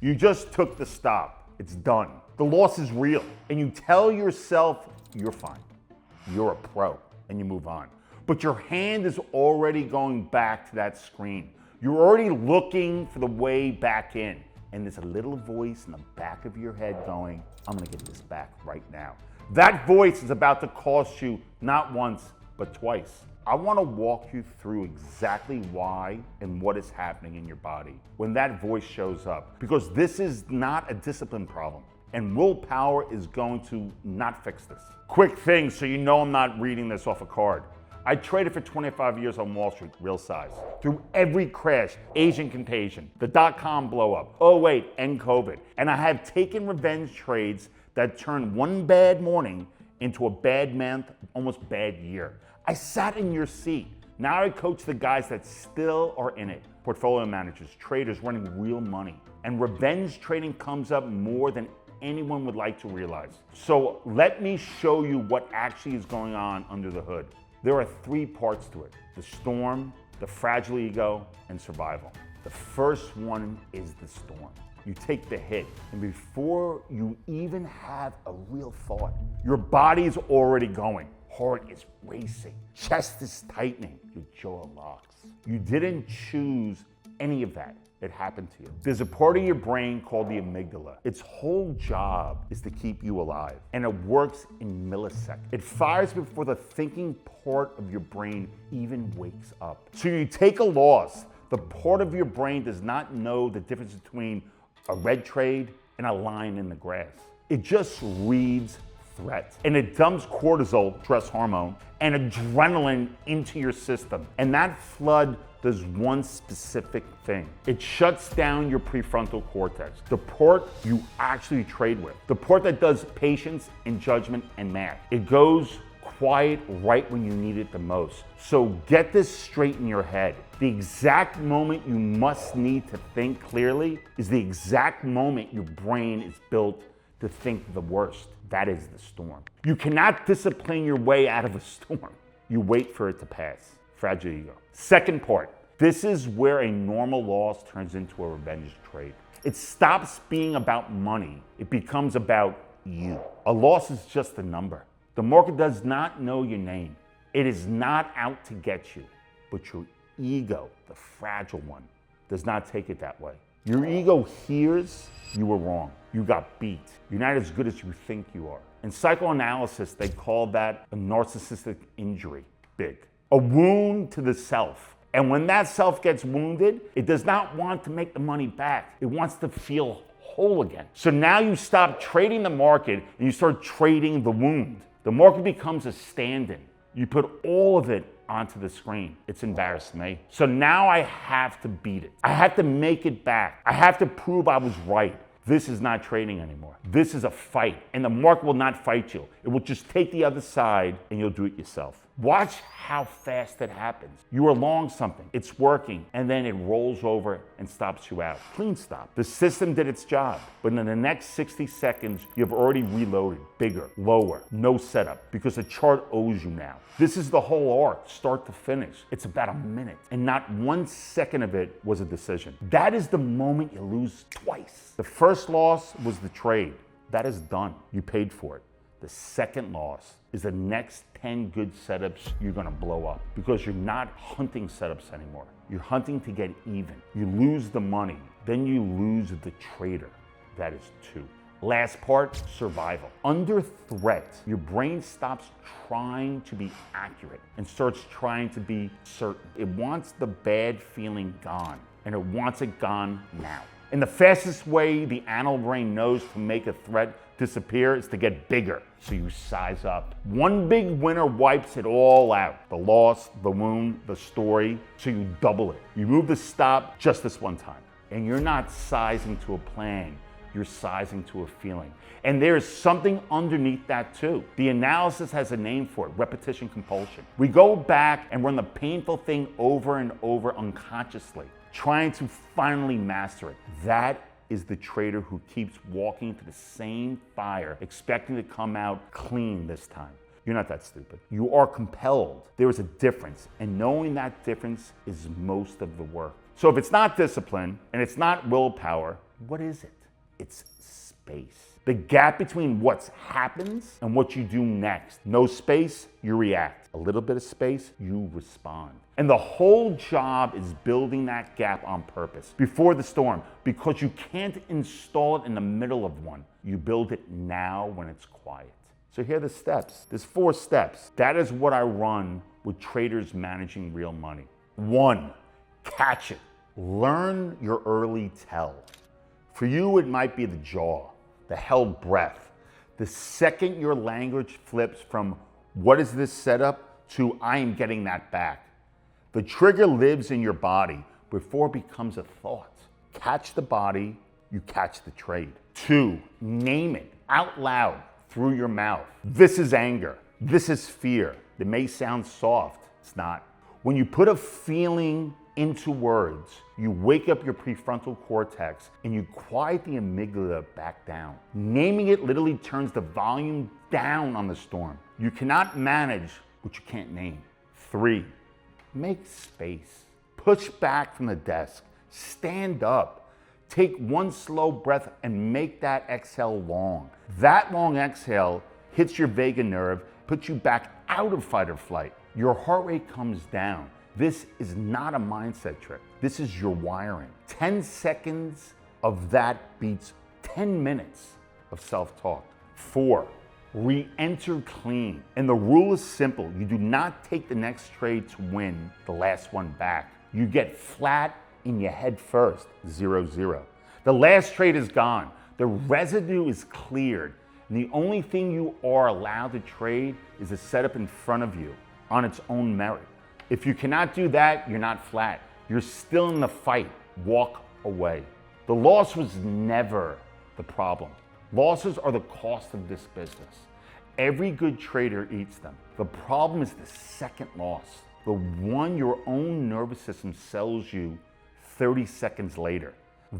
You just took the stop. It's done. The loss is real. And you tell yourself you're fine. You're a pro. And you move on. But your hand is already going back to that screen. You're already looking for the way back in. And there's a little voice in the back of your head going, I'm gonna get this back right now. That voice is about to cost you not once, but twice. I wanna walk you through exactly why and what is happening in your body when that voice shows up. Because this is not a discipline problem. And willpower is going to not fix this. Quick thing, so you know I'm not reading this off a card. I traded for 25 years on Wall Street, real size. Through every crash, Asian contagion, the dot-com blow up, 08, and COVID. And I have taken revenge trades that turned one bad morning into a bad month, almost bad year. I sat in your seat. Now I coach the guys that still are in it. Portfolio managers, traders running real money. And revenge trading comes up more than anyone would like to realize. So let me show you what actually is going on under the hood. There are three parts to it: the storm, the fragile ego, and survival. The first one is the storm. You take the hit, and before you even have a real thought, your body's already going. Heart is racing, chest is tightening, your jaw locks. You didn't choose any of that. It happened to you. There's a part of your brain called the amygdala. Its whole job is to keep you alive, and it works in milliseconds. It fires before the thinking part of your brain even wakes up. So you take a loss. The part of your brain does not know the difference between a red trade and a line in the grass. It just reads threat, and it dumps cortisol, stress hormone, and adrenaline into your system. And that flood does one specific thing. It shuts down your prefrontal cortex, the part you actually trade with, the part that does patience and judgment and math. It goes quiet right when you need it the most. So get this straight in your head. The exact moment you must need to think clearly is the exact moment your brain is built to think the worst. That is the storm. You cannot discipline your way out of a storm. You wait for it to pass. Fragile ego. Second part, this is where a normal loss turns into a revenge trade. It stops being about money. It becomes about you. A loss is just a number. The market does not know your name. It is not out to get you, but your ego, the fragile one, does not take it that way. Your ego hears you were wrong. You got beat. You're not as good as you think you are. In psychoanalysis, they call that a narcissistic injury. Big. A wound to the self. And when that self gets wounded, it does not want to make the money back. It wants to feel whole again. So now you stop trading the market and you start trading the wound. The market becomes a stand-in. You put all of it onto the screen. It's embarrassed me. So now I have to beat it. I have to make it back. I have to prove I was right. This is not trading anymore. This is a fight, and the market will not fight you. It will just take the other side and you'll do it yourself. Watch how fast it happens. You are long something, it's working, and then it rolls over and stops you out. Clean stop. The system did its job, but in the next 60 seconds, you've already reloaded. Bigger, lower, no setup, because the chart owes you now. This is the whole arc, start to finish. It's about a minute, and not 1 second of it was a decision. That is the moment you lose twice. The first loss was the trade. That is done. You paid for it. The second loss is the next 10 good setups you're gonna blow up, because you're not hunting setups anymore. You're hunting to get even. You lose the money, then you lose the trader. That is 2. Last part, survival. Under threat, your brain stops trying to be accurate and starts trying to be certain. It wants the bad feeling gone, and it wants it gone now. And the fastest way the animal brain knows to make a threat disappear is to get bigger. So you size up. One big winner wipes it all out. The loss, the wound, the story. So you double it. You move the stop just this one time. And you're not sizing to a plan. You're sizing to a feeling. And there's something underneath that too. The analysis has a name for it: repetition compulsion. We go back and run the painful thing over and over unconsciously, trying to finally master it. That is the trader who keeps walking into the same fire, expecting to come out clean this time. You're not that stupid. You are compelled. There is a difference, and knowing that difference is most of the work. So if it's not discipline and it's not willpower, What is it? It's space. The gap between what happens and what you do next. No space, you react. A little bit of space, you respond. And the whole job is building that gap on purpose before the storm, because you can't install it in the middle of one. You build it now when it's quiet. So here are the steps. There's 4 steps. That is what I run with traders managing real money. 1, catch it. Learn your early tell. For you, it might be the jaw, the held breath. The second your language flips from what is this setup to I am getting that back. The trigger lives in your body before it becomes a thought. Catch the body, you catch the trade. 2, name it out loud through your mouth. This is anger. This is fear. It may sound soft. It's not. When you put a feeling into words, you wake up your prefrontal cortex and you quiet the amygdala back down. Naming it literally turns the volume down on the storm. You cannot manage what you can't name. 3, make space. Push back from the desk. Stand up. Take one slow breath and make that exhale long. That long exhale hits your vagus nerve, puts you back out of fight or flight. Your heart rate comes down. This is not a mindset trick. This is your wiring. 10 seconds of that beats 10 minutes of self-talk. 4, re-enter clean. And the rule is simple. You do not take the next trade to win the last one back. You get flat in your head first, 0-0. The last trade is gone. The residue is cleared. And the only thing you are allowed to trade is the setup in front of you on its own merit. If you cannot do that, you're not flat. You're still in the fight. Walk away. The loss was never the problem. Losses are the cost of this business. Every good trader eats them. The problem is the second loss, the one your own nervous system sells you 30 seconds later.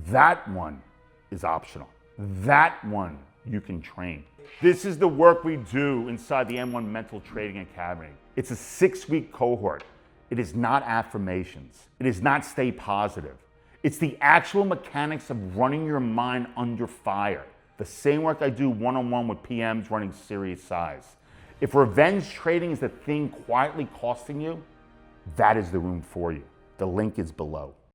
That one is optional. That one you can train. This is the work we do inside the M1 Mental Trading Academy. It's a 6-week cohort. It is not affirmations. It is not stay positive. It's the actual mechanics of running your mind under fire. The same work I do one-on-one with PMs running serious size. If revenge trading is the thing quietly costing you, that is the room for you. The link is below.